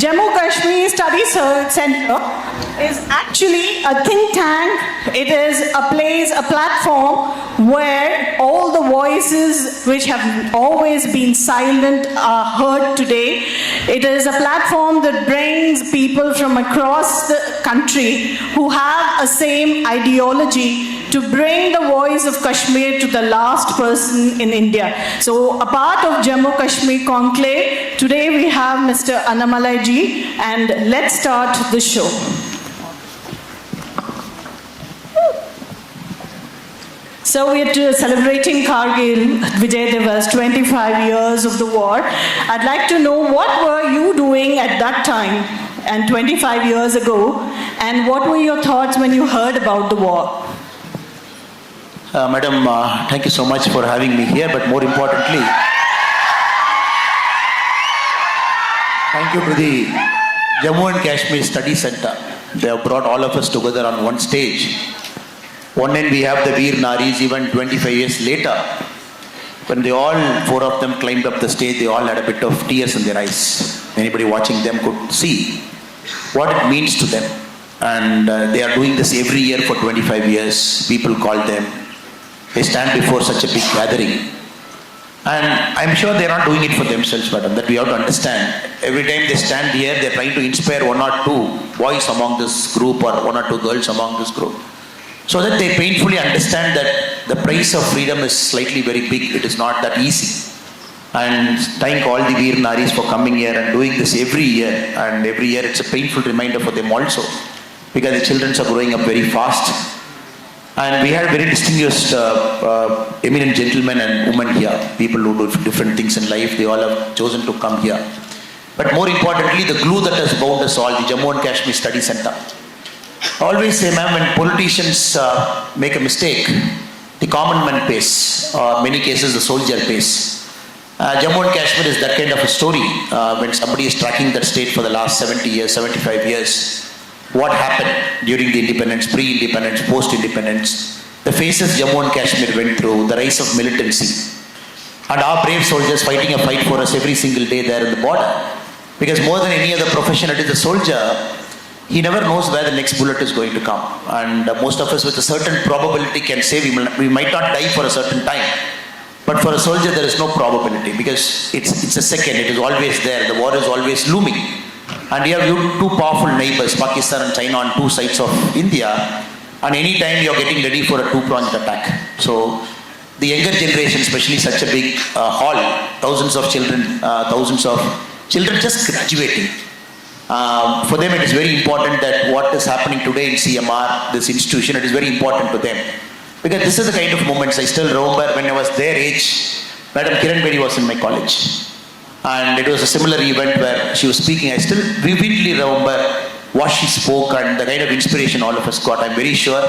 Jammu Kashmir Study Center is actually a think tank. It is a place, a platform where all the voices which have always been silent are heard today. It is a platform that brings people from across the country who have a same ideology to bring the voice of Kashmir to the last person in India. So a part of Jammu Kashmir Conclave, today we have Mr. Annamalai ji, and let's start the show. So we're celebrating Kargil, Vijay Diwas, 25 years of the war. I'd like to know what were you doing at that time and 25 years ago, and what were your thoughts when you heard about the war? Madam, thank you so much for having me here, but more importantly, thank you to the Jammu and Kashmir Study Center. They have brought all of us together on one stage. One end we have the Veer Naris, even 25 years later. When they all, four of them climbed up the stage, they all had a bit of tears in their eyes. Anybody watching them could see what it means to them. And they are doing this every year for 25 years. People call them. They stand before such a big gathering. And I'm sure they're not doing it for themselves, madam, that we have to understand. Every time they stand here, they're trying to inspire one or two boys among this group or one or two girls among this group, so that they painfully understand that the price of freedom is slightly very big. It is not that easy. And thank all the Veer Naris for coming here and doing this every year. And every year it's a painful reminder for them also, because the children are growing up very fast. And we had very distinguished eminent gentlemen and women here, people who do different things in life. They all have chosen to come here. But more importantly, the glue that has bound us all, the Jammu and Kashmir Study Center. I always say, ma'am, when politicians make a mistake, the common man pays, or many cases the soldier pays. Jammu and Kashmir is that kind of a story. When somebody is tracking that state for the last 70 years, 75 years, what happened during the independence, pre-independence, post-independence, the phases Jammu and Kashmir went through, the rise of militancy, and our brave soldiers fighting a fight for us every single day there in the border. Because more than any other profession, it is a soldier. He never knows where the next bullet is going to come. And most of us with a certain probability can say we might not die for a certain time. But for a soldier, there is no probability, because it's a second, it is always there. The war is always looming. And you have two powerful neighbors, Pakistan and China, on two sides of India. And any time you're getting ready for a two-pronged attack. So the younger generation, especially such a big hall, thousands of children just graduating. For them, it is very important that what is happening today in CMR, this institution, it is very important to them. Because this is the kind of moments I still remember when I was their age. Madam Kiran Bedi was in my college. And it was a similar event where she was speaking. I still vividly remember what she spoke and the kind of inspiration all of us got. I'm very sure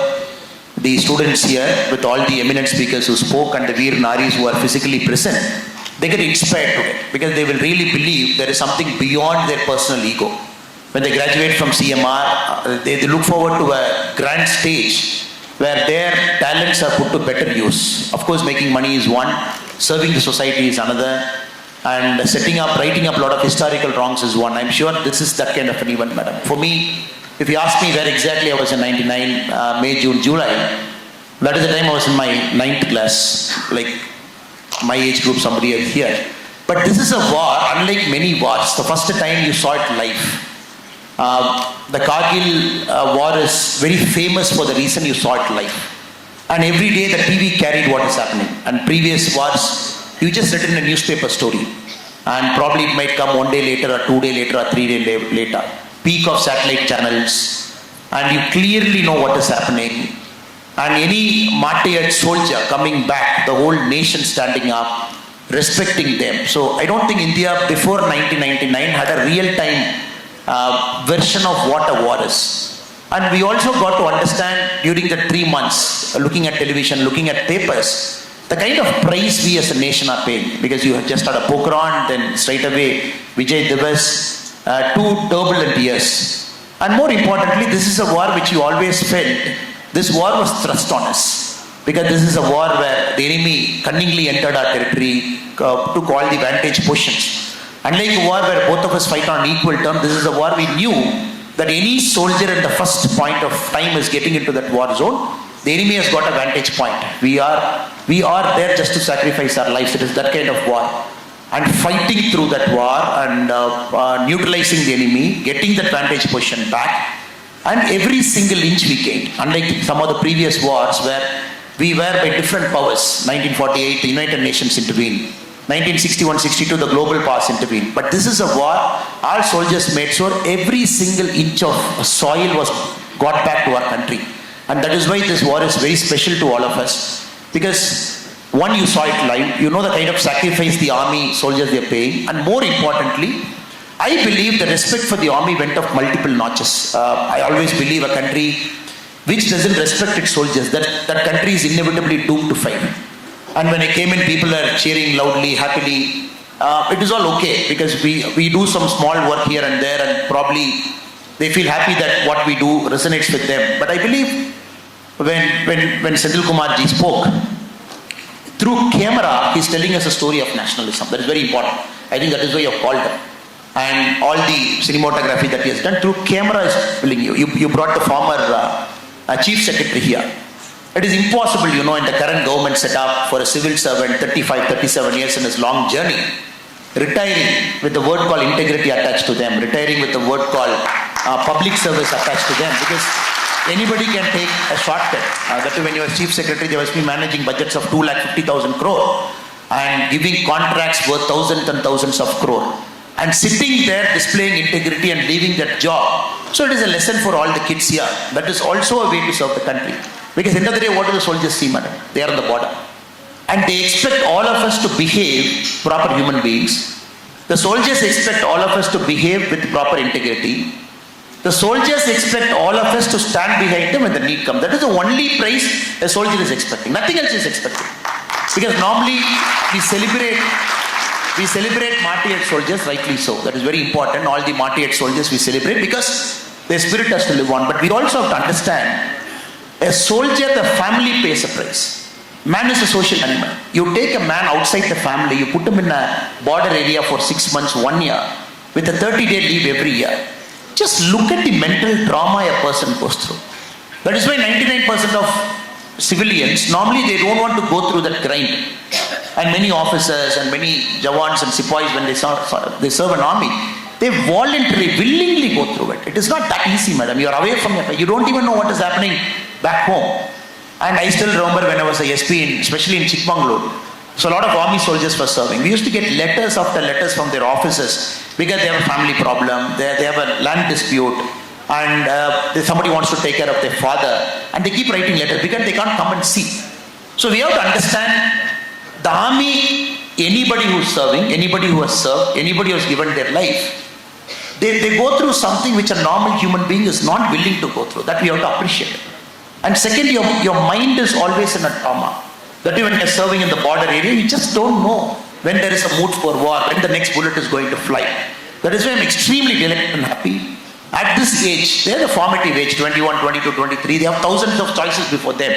the students here, with all the eminent speakers who spoke and the Veer Naris who are physically present, they get inspired today, because they will really believe there is something beyond their personal ego. When they graduate from CMR, they look forward to a grand stage where their talents are put to better use. Of course, making money is one, serving the society is another, and writing up a lot of historical wrongs is one. I'm sure this is that kind of an event, madam. For me, if you ask me where exactly I was in 99, May, June, July, that is the time I was in my 9th class, like my age group, somebody else here. But this is a war, unlike many wars. The first time you saw it live. The Kargil war is very famous for the reason you saw it live. And every day the TV carried what is happening. And previous wars, you just read in a newspaper story. And probably it might come 1 day later, or 2 days later, or 3 days later. Peak of satellite channels. And you clearly know what is happening. And any martyred soldier coming back, the whole nation standing up, respecting them. So I don't think India before 1999 had a real-time version of what a war is. And we also got to understand during the 3 months, looking at television, looking at papers, the kind of price we as a nation are paying. Because you just had a Pokhran, then straight away Vijay Diwas, 2 turbulent years. And more importantly, this is a war which you always felt, this war was thrust on us. Because this is a war where the enemy cunningly entered our territory, took all the vantage positions. Unlike a war where both of us fight on equal terms, this is a war we knew that any soldier at the first point of time is getting into that war zone. The enemy has got a vantage point. We are there just to sacrifice our lives. It is that kind of war. And fighting through that war and neutralizing the enemy, getting that vantage position back, and every single inch we gained. Unlike some of the previous wars where we were by different powers. 1948, the United Nations intervened. 1961-62, the global powers intervened. But this is a war our soldiers made sure every single inch of soil was got back to our country. And that is why this war is very special to all of us. Because one, you saw it live, you know the kind of sacrifice the army soldiers they are paying, and more importantly, I believe the respect for the army went up multiple notches. I always believe a country which doesn't respect its soldiers, that country is inevitably doomed to fail. And when I came in, people are cheering loudly, happily. It is all okay because we do some small work here and there, and probably they feel happy that what we do resonates with them. But I believe when Senthil Kumar ji spoke, through camera, he's telling us a story of nationalism. That is very important. I think that is why you have called him. And all the cinematography that he has done through camera is filling you. You brought the former chief secretary here. It is impossible, in the current government setup for a civil servant, 35, 37 years in his long journey, retiring with the word called integrity attached to them, retiring with the word called public service attached to them, because anybody can take a shortcut. That when you are chief secretary, they must be managing budgets of 250,000 crore and giving contracts worth thousands and thousands of crore, and sitting there displaying integrity and leaving that job. So it is a lesson for all the kids here. That is also a way to serve the country. Because end of the day, what do the soldiers see, madam? They are on the border. And they expect all of us to behave proper human beings. The soldiers expect all of us to behave with proper integrity. The soldiers expect all of us to stand behind them when the need comes. That is the only price a soldier is expecting. Nothing else is expected. Because normally we celebrate martyred soldiers, rightly so. That is very important. All the martyred soldiers we celebrate because their spirit has to live on. But we also have to understand, a soldier, the family pays a price. Man is a social animal. You take a man outside the family, you put him in a border area for 6 months, 1 year, with a 30-day leave every year. Just look at the mental trauma a person goes through. That is why 99% of civilians, normally they don't want to go through that grind. And many officers and many jawans and sipais, when they serve an army, they voluntarily, willingly go through it. It is not that easy, madam. You are away from your family. You don't even know what is happening back home. And I still remember when I was a SP, especially in Chikmagalur, so a lot of army soldiers were serving. We used to get letters after letters from their officers because they have a family problem, they have a land dispute, and somebody wants to take care of their father, and they keep writing letters because they can't come and see. So we have to understand, the army, anybody who is serving, anybody who has served, anybody who has given their life, they go through something which a normal human being is not willing to go through. That we have to appreciate. And second, your mind is always in a trauma. That when you're serving in the border area, you just don't know when there is a mood for war, when the next bullet is going to fly. That is why I'm extremely delighted and happy. At this age, they're the formative age, 21, 22, 23, they have thousands of choices before them.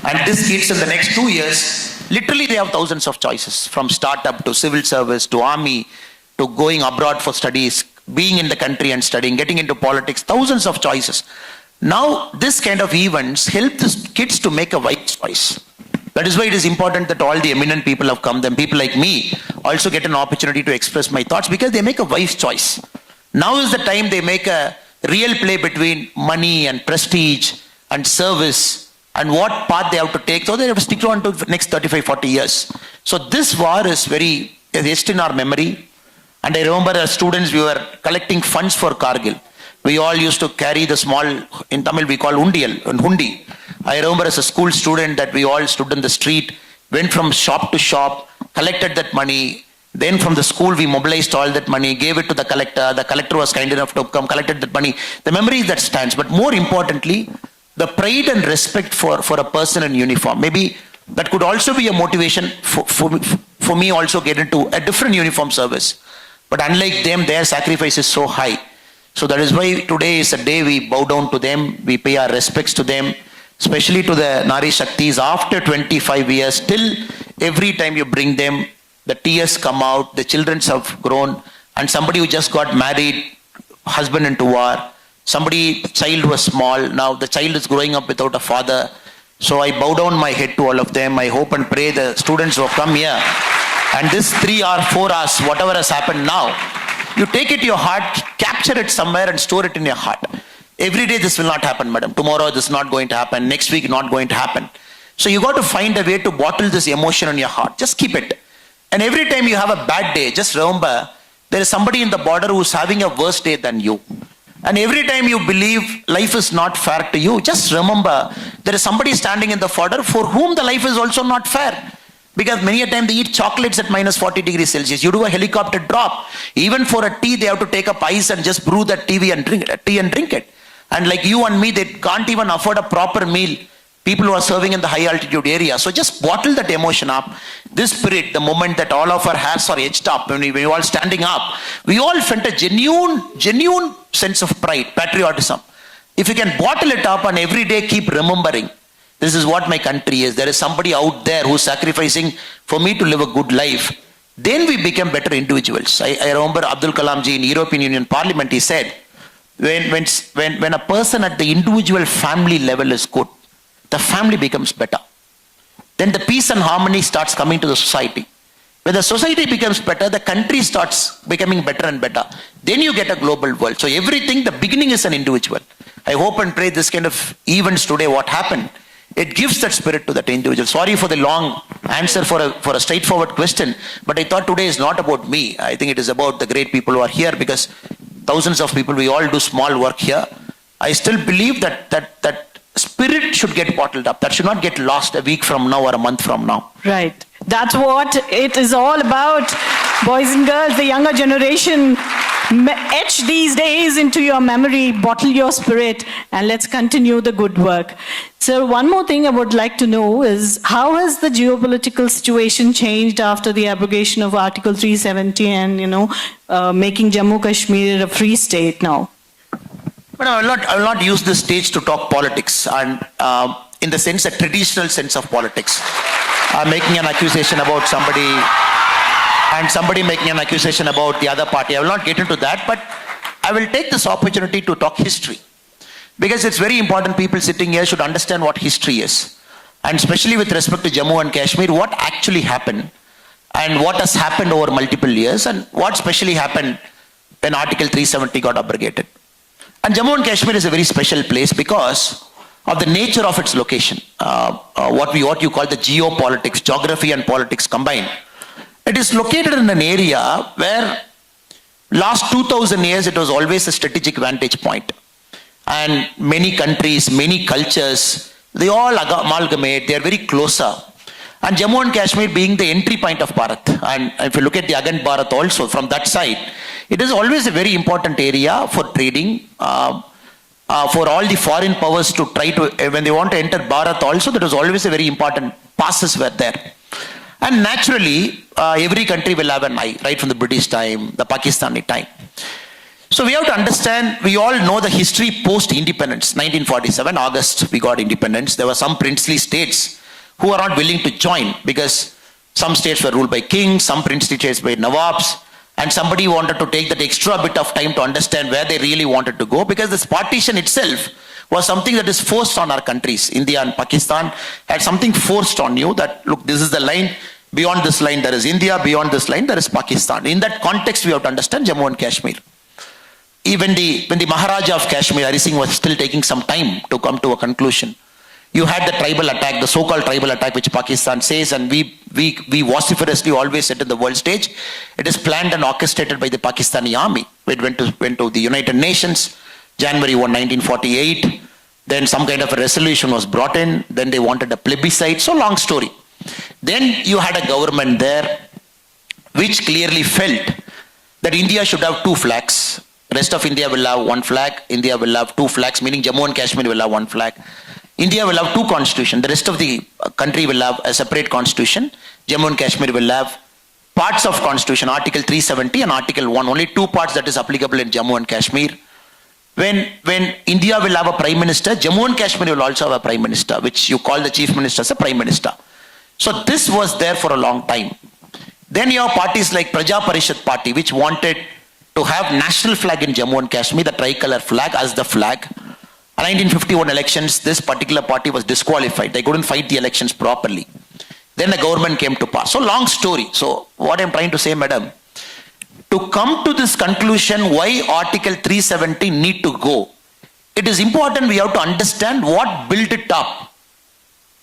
And these kids in the next 2 years, literally they have thousands of choices, from startup to civil service to army to going abroad for studies, being in the country and studying, getting into politics, thousands of choices. Now, this kind of events help the kids to make a wise choice. That is why it is important that all the eminent people have come, then people like me also get an opportunity to express my thoughts because they make a wise choice. Now is the time they make a real play between money and prestige and service and what path they have to take, so they have to stick on to the next 35, 40 years. So this war is very etched in our memory. And I remember as students, we were collecting funds for Kargil. We all used to carry the small, in Tamil we call undial, hundi. I remember as a school student that we all stood in the street, went from shop to shop, collected that money. Then from the school we mobilized all that money, gave it to the collector. The collector was kind enough to come, collected that money. The memory that stands. But more importantly, the pride and respect for a person in uniform. Maybe that could also be a motivation for me also get into a different uniform service. But unlike them, their sacrifice is so high. So that is why today is a day we bow down to them, we pay our respects to them, especially to the Nari Shaktis after 25 years. Till every time you bring them, the tears come out, the children have grown, and somebody who just got married, husband into war, child was small, now the child is growing up without a father. So I bow down my head to all of them. I hope and pray the students who have come here, and this 3 or 4 hours, whatever has happened now, you take it to your heart, capture it somewhere and store it in your heart. Every day this will not happen, madam. Tomorrow this is not going to happen. Next week not going to happen. So you got to find a way to bottle this emotion in your heart. Just keep it. And every time you have a bad day, just remember, there is somebody in the border who's having a worse day than you. And every time you believe life is not fair to you, just remember, there is somebody standing in the border for whom the life is also not fair. Because many a time they eat chocolates at minus 40 degrees Celsius. You do a helicopter drop. Even for a tea, they have to take up ice and just brew that tea and drink it. And like you and me, they can't even afford a proper meal. People who are serving in the high altitude area. So just bottle that emotion up. This spirit, the moment that all of our hairs are edged up, when we all standing up, we all felt a genuine sense of pride, patriotism. If you can bottle it up and every day keep remembering, this is what my country is. There is somebody out there who's sacrificing for me to live a good life. Then we become better individuals. I remember Abdul Kalam ji in European Union Parliament, he said, when a person at the individual family level is good, the family becomes better. Then the peace and harmony starts coming to the society. When the society becomes better, the country starts becoming better and better. Then you get a global world. So everything, the beginning is an individual. I hope and pray this kind of events today, what happened, it gives that spirit to that individual. Sorry for the long answer for a straightforward question, but I thought today is not about me. I think it is about the great people who are here, because thousands of people, we all do small work here. I still believe that spirit should get bottled up. That should not get lost a week from now or a month from now. Right. That's what it is all about. Boys and girls, the younger generation, etch these days into your memory, bottle your spirit, and let's continue the good work. So one more thing I would like to know is, how has the geopolitical situation changed after the abrogation of Article 370 and, making Jammu Kashmir a free state now? But I will not use this stage to talk politics, and in the sense, a traditional sense of politics. Making an accusation about somebody, and somebody making an accusation about the other party. I will not get into that, but I will take this opportunity to talk history. Because it's very important, people sitting here should understand what history is. And especially with respect to Jammu and Kashmir, what actually happened, and what has happened over multiple years, and what specially happened when Article 370 got abrogated. And Jammu and Kashmir is a very special place because of the nature of its location. What you call the geopolitics, geography and politics combined. It is located in an area where last 2000 years it was always a strategic vantage point. And many countries, many cultures, they all amalgamate, they are very closer. And Jammu and Kashmir being the entry point of Bharat. And if you look at the Agand Bharat also, from that side, it is always a very important area for trading, for all the foreign powers to try to, when they want to enter Bharat also, that was always a very important, passes were there. And naturally, every country will have an eye, right from the British time, the Pakistani time. So we have to understand, we all know the history post-independence. 1947, August, we got independence. There were some princely states who are not willing to join, because some states were ruled by kings, some princely states by nawabs, and somebody wanted to take that extra bit of time to understand where they really wanted to go, because this partition itself was something that is forced on our countries. India and Pakistan had something forced on you that, look, this is the line, beyond this line there is India, beyond this line there is Pakistan. In that context, we have to understand Jammu and Kashmir. Even when the Maharaja of Kashmir, Hari Singh, was still taking some time to come to a conclusion. You had the tribal attack, the so-called tribal attack, which Pakistan says, and we vociferously always said in the world stage, it is planned and orchestrated by the Pakistani army. It went to the United Nations, January 1, 1948. Then some kind of a resolution was brought in. Then they wanted a plebiscite. So long story. Then you had a government there which clearly felt that India should have two flags. Rest of India will have one flag. India will have two flags, meaning Jammu and Kashmir will have one flag. India will have two constitutions. The rest of the country will have a separate constitution. Jammu and Kashmir will have parts of constitution, Article 370 and Article 1. Only two parts that is applicable in Jammu and Kashmir. When India will have a prime minister, Jammu and Kashmir will also have a prime minister, which you call the chief minister as a prime minister. So this was there for a long time. Then you have parties like Praja Parishad Party, which wanted to have national flag in Jammu and Kashmir, the tricolor flag as the flag. 1951 elections, this particular party was disqualified. They couldn't fight the elections properly. Then the government came to power. So long story. So what I'm trying to say, madam, to come to this conclusion why Article 370 need to go, it is important we have to understand what built it up.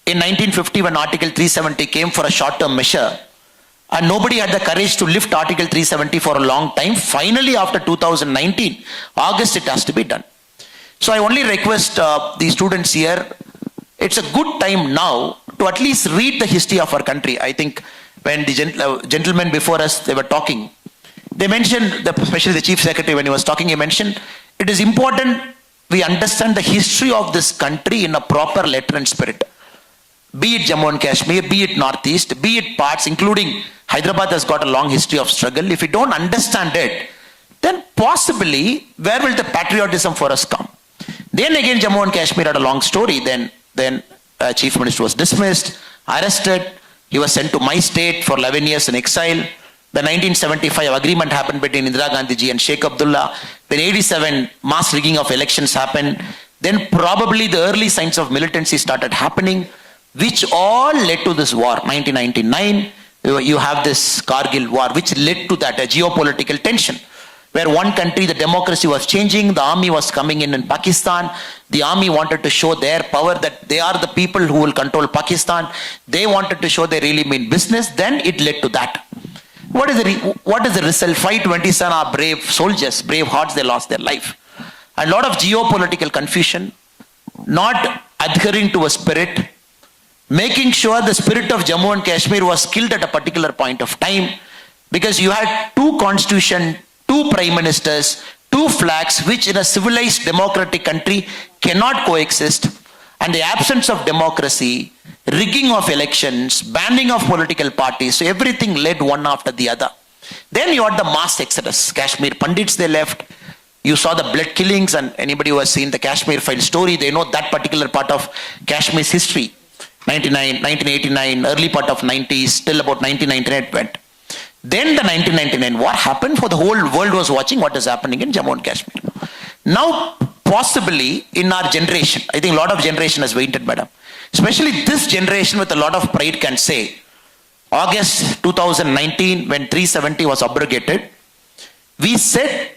In 1950 when Article 370 came for a short-term measure, and nobody had the courage to lift Article 370 for a long time. Finally, after 2019, August, it has to be done. So I only request the students here, it's a good time now to at least read the history of our country. I think when the gentlemen before us, they were talking, they mentioned, especially the Chief Secretary when he was talking, he mentioned, it is important we understand the history of this country in a proper letter and spirit. Be it Jammu and Kashmir, be it Northeast, be it parts, including Hyderabad has got a long history of struggle. If we don't understand it, then possibly, where will the patriotism for us come? Then again, Jammu and Kashmir had a long story. Then Chief Minister was dismissed, arrested. He was sent to my state for 11 years in exile. The 1975 agreement happened between Indira Gandhi ji and Sheikh Abdullah. Then 87 mass rigging of elections happened. Then probably the early signs of militancy started happening, which all led to this war. 1999, you have this Kargil war, which led to that, a geopolitical tension, where one country, the democracy was changing, the army was coming in Pakistan, the army wanted to show their power, that they are the people who will control Pakistan, they wanted to show they really mean business, then it led to that. What is the result? 527 are brave soldiers, brave hearts, they lost their life. A lot of geopolitical confusion, not adhering to a spirit, making sure the spirit of Jammu and Kashmir was killed at a particular point of time, because you had two constitutions, two prime ministers, two flags, which in a civilized democratic country cannot coexist, and the absence of democracy, rigging of elections, banning of political parties, so everything led one after the other. Then you had the mass exodus. Kashmir Pandits, they left. You saw the blood killings, and anybody who has seen the Kashmir file story, they know that particular part of Kashmir's history. 1989, early part of 90s, till about 1999 it went. Then the 1999 war happened, for the whole world was watching what is happening in Jammu and Kashmir. Now, possibly in our generation, I think a lot of generation has waited, madam. Especially this generation with a lot of pride can say, August 2019, when 370 was abrogated, we said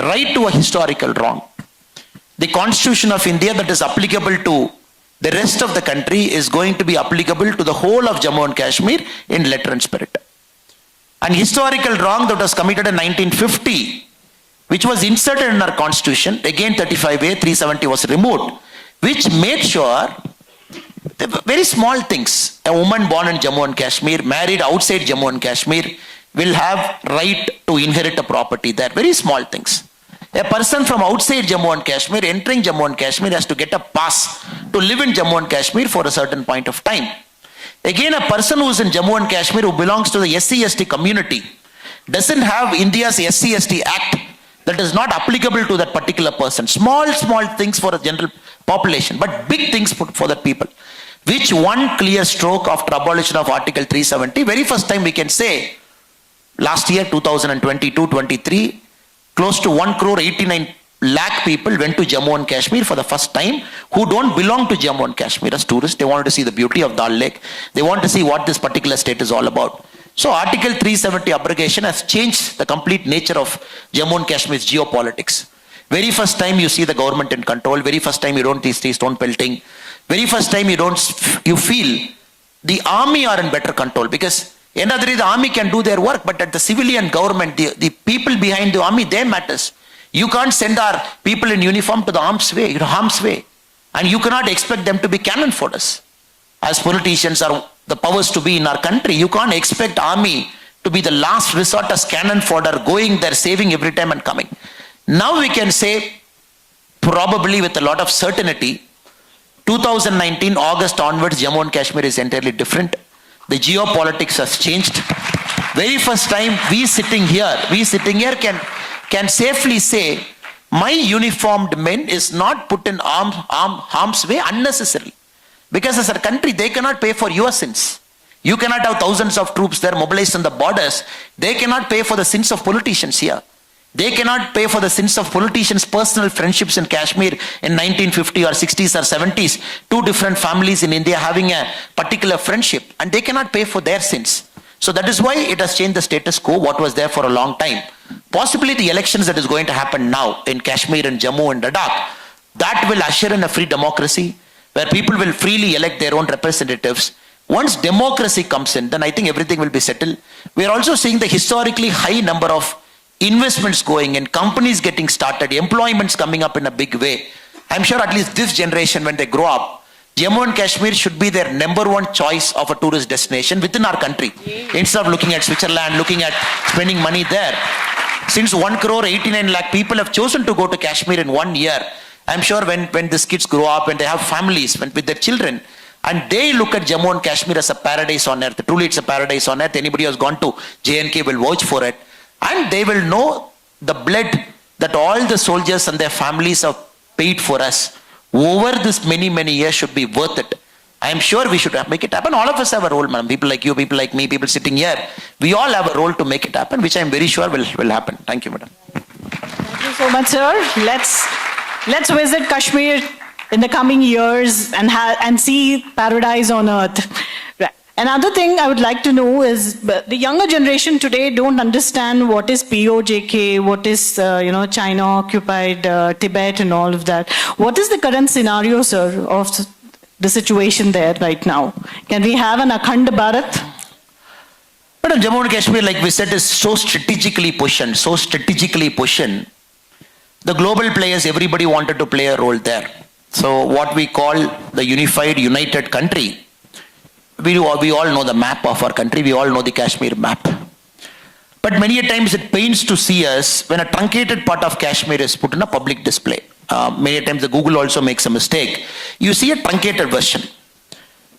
right to a historical wrong. The Constitution of India that is applicable to the rest of the country is going to be applicable to the whole of Jammu and Kashmir in letter and spirit. An historical wrong that was committed in 1950, which was inserted in our constitution, again 35A, 370 was removed, which made sure, very small things, a woman born in Jammu and Kashmir, married outside Jammu and Kashmir, will have right to inherit a property there, very small things. A person from outside Jammu and Kashmir entering Jammu and Kashmir has to get a pass to live in Jammu and Kashmir for a certain point of time. Again, a person who is in Jammu and Kashmir who belongs to the SC/ST community doesn't have India's SC/ST Act that is not applicable to that particular person. Small things for a general population, but big things for that people. Which one clear stroke after abolition of Article 370, very first time we can say, last year 2022-23, close to 1,89 lakh people went to Jammu and Kashmir for the first time, who don't belong to Jammu and Kashmir as tourists. They wanted to see the beauty of Dal Lake. They want to see what this particular state is all about. So Article 370 abrogation has changed the complete nature of Jammu and Kashmir's geopolitics. Very first time you see the government in control. Very first time you don't see stone pelting. Very first time you feel the army are in better control, because end of the day the army can do their work, but at the civilian government, the people behind the army, they matters. You can't send our people in uniform to the harm's way, and you cannot expect them to be cannon fodder. As politicians are the powers to be in our country, you can't expect army to be the last resort as cannon fodder, going there, saving every time and coming. Now we can say, probably with a lot of certainty, 2019 August onwards, Jammu and Kashmir is entirely different. The geopolitics has changed. Very first time we sitting here can safely say, my uniformed men is not put in harm's way unnecessarily. Because as a country, they cannot pay for your sins. You cannot have thousands of troops there mobilized on the borders. They cannot pay for the sins of politicians here. They cannot pay for the sins of politicians' personal friendships in Kashmir in 1950 or 60s or 70s. Two different families in India having a particular friendship, and they cannot pay for their sins. So that is why it has changed the status quo, what was there for a long time. Possibly the elections that is going to happen now in Kashmir and Jammu and Ladakh, that will usher in a free democracy where people will freely elect their own representatives. Once democracy comes in, then I think everything will be settled. We are also seeing the historically high number of investments going in, companies getting started, employments coming up in a big way. I'm sure at least this generation, when they grow up, Jammu and Kashmir should be their number one choice of a tourist destination within our country. Instead of looking at Switzerland, looking at spending money there. Since 1 crore 89 lakh people have chosen to go to Kashmir in 1 year, I'm sure when these kids grow up, when they have families, with their children, and they look at Jammu and Kashmir as a paradise on earth, truly it's a paradise on earth. Anybody who has gone to J&K will vouch for it. And they will know the blood that all the soldiers and their families have paid for us over this many, many years should be worth it. I am sure we should make it happen. All of us have a role, madam. People like you, people like me, people sitting here. We all have a role to make it happen, which I am very sure will happen. Thank you, madam. Thank you so much, sir. Let's visit Kashmir in the coming years and see paradise on earth. Right. Another thing I would like to know is the younger generation today don't understand what is POJK, what is China occupied Tibet and all of that. What is the current scenario, sir, of the situation there right now? Can we have an Akhand Bharat? Madam, Jammu and Kashmir, like we said, is so strategically positioned. The global players, everybody wanted to play a role there. So what we call the united country, we all know the map of our country, we all know the Kashmir map. But many a times it pains to see us when a truncated part of Kashmir is put in a public display. Many a times the Google also makes a mistake. You see a truncated version.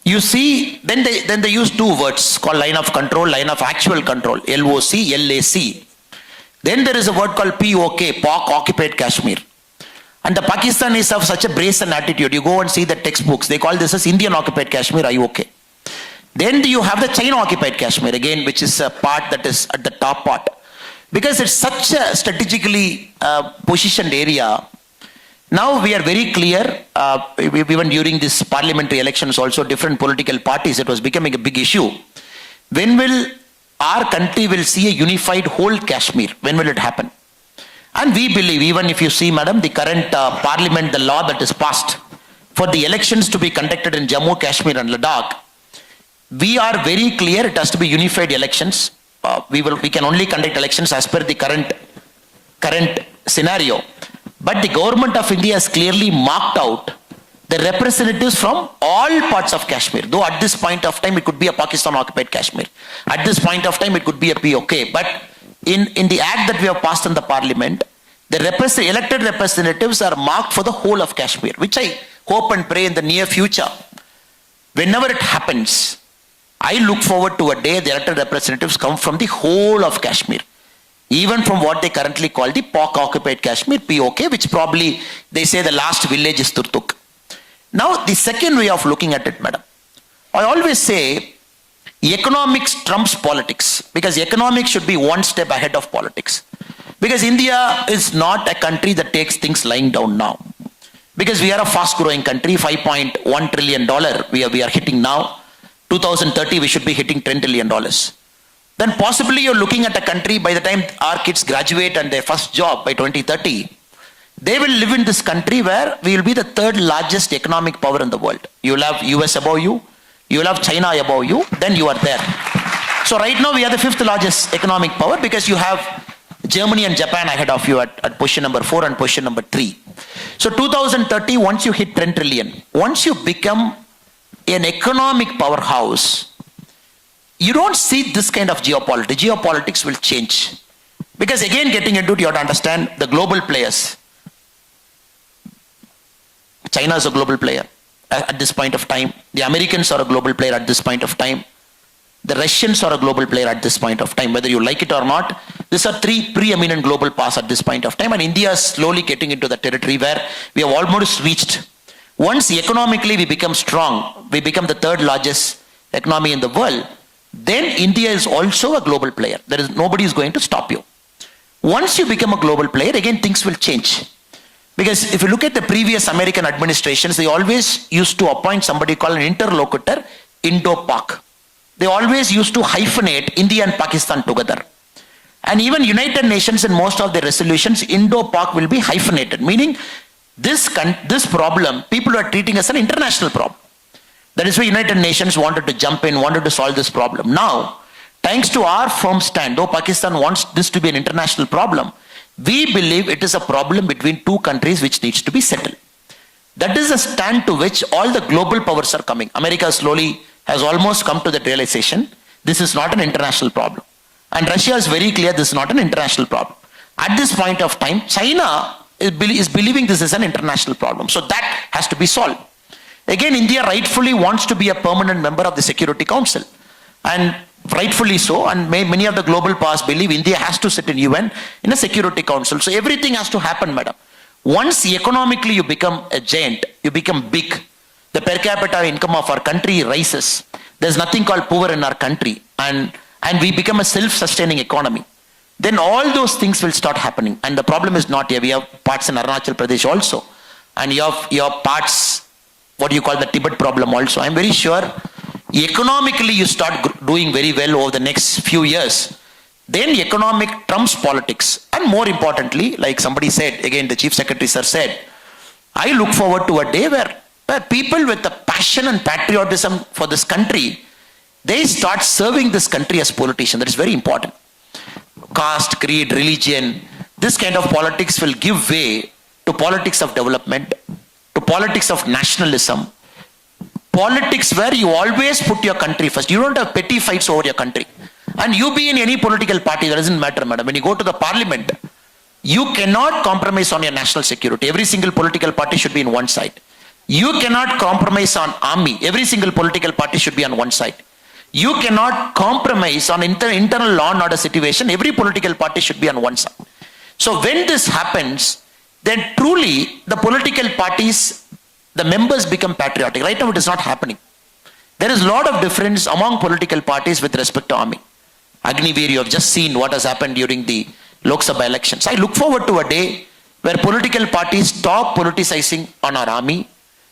You see, then they use two words called line of control, line of actual control, LOC, LAC. Then there is a word called POK, POK, occupied Kashmir. And the Pakistanis have such a brazen attitude. You go and see the textbooks. They call this as Indian occupied Kashmir, IOK. Then you have the China occupied Kashmir again, which is a part that is at the top part. Because it's such a strategically positioned area. Now we are very clear, even during this parliamentary elections also, different political parties, it was becoming a big issue. When will our country will see a unified whole Kashmir? When will it happen? And we believe, even if you see, madam, the current parliament, the law that is passed for the elections to be conducted in Jammu, Kashmir and Ladakh, we are very clear it has to be unified elections. We can only conduct elections as per the current scenario. But the government of India has clearly marked out the representatives from all parts of Kashmir. Though at this point of time it could be a Pakistan occupied Kashmir. At this point of time it could be a POK. But in the act that we have passed in the parliament, the elected representatives are marked for the whole of Kashmir, which I hope and pray in the near future, whenever it happens, I look forward to a day the elected representatives come from the whole of Kashmir. Even from what they currently call the POK occupied Kashmir, POK, which probably they say the last village is Turtuk. Now the second way of looking at it, madam, I always say economics trumps politics, because economics should be one step ahead of politics. Because India is not a country that takes things lying down now. Because we are a fast growing country, $5.1 trillion we are hitting now. 2030 we should be hitting $10 trillion. Then possibly you're looking at a country, by the time our kids graduate and their first job by 2030, they will live in this country where we will be the third largest economic power in the world. You will have US above you, you will have China above you, then you are there. So right now we are the fifth largest economic power, because you have Germany and Japan ahead of you at position number 4 and position number 3. So 2030, once you hit 10 trillion, once you become an economic powerhouse, you don't see this kind of geopolitics. Geopolitics will change. Because again, getting into it, you have to understand the global players. China is a global player at this point of time. The Americans are a global player at this point of time. The Russians are a global player at this point of time. Whether you like it or not, these are three preeminent global powers at this point of time. And India is slowly getting into the territory where we have almost reached. Once economically we become strong, we become the third largest economy in the world, then India is also a global player. Nobody is going to stop you. Once you become a global player, again things will change. Because if you look at the previous American administrations, they always used to appoint somebody called an interlocutor, Indo-Pak. They always used to hyphenate India and Pakistan together. And even United Nations in most of their resolutions, Indo-Pak will be hyphenated, meaning this problem, people are treating as an international problem. That is why United Nations wanted to jump in, wanted to solve this problem. Now, thanks to our firm stand, though Pakistan wants this to be an international problem, we believe it is a problem between two countries which needs to be settled. That is a stand to which all the global powers are coming. America slowly has almost come to that realization. This is not an international problem. And Russia is very clear this is not an international problem. At this point of time, China is believing this is an international problem. So that has to be solved. Again, India rightfully wants to be a permanent member of the Security Council. And rightfully so, and many of the global powers believe India has to sit in UN in a Security Council. So everything has to happen, madam. Once economically you become a giant, you become big, the per capita income of our country rises. There's nothing called poor in our country, and we become a self-sustaining economy. Then all those things will start happening. And the problem is not here. We have parts in Arunachal Pradesh also. And you have parts, what you call the Tibet problem also. I'm very sure economically you start doing very well over the next few years. Then economic trumps politics. And more importantly, like somebody said, again the Chief Secretary sir said, I look forward to a day where people with the passion and patriotism for this country, they start serving this country as politicians. That is very important. Caste, creed, religion, this kind of politics will give way to politics of development, to politics of nationalism, politics where you always put your country first. You don't have petty fights over your country. And you be in any political party, that doesn't matter, madam. When you go to the parliament, you cannot compromise on your national security. Every single political party should be in one side. You cannot compromise on army. Every single political party should be on one side. You cannot compromise on internal law and order situation. Every political party should be on one side. So when this happens, then truly the political parties, the members become patriotic. Right now it is not happening. There is a lot of difference among political parties with respect to army. Agniveer, you have just seen what has happened during the Lok Sabha elections. I look forward to a day where political parties stop politicizing on our army.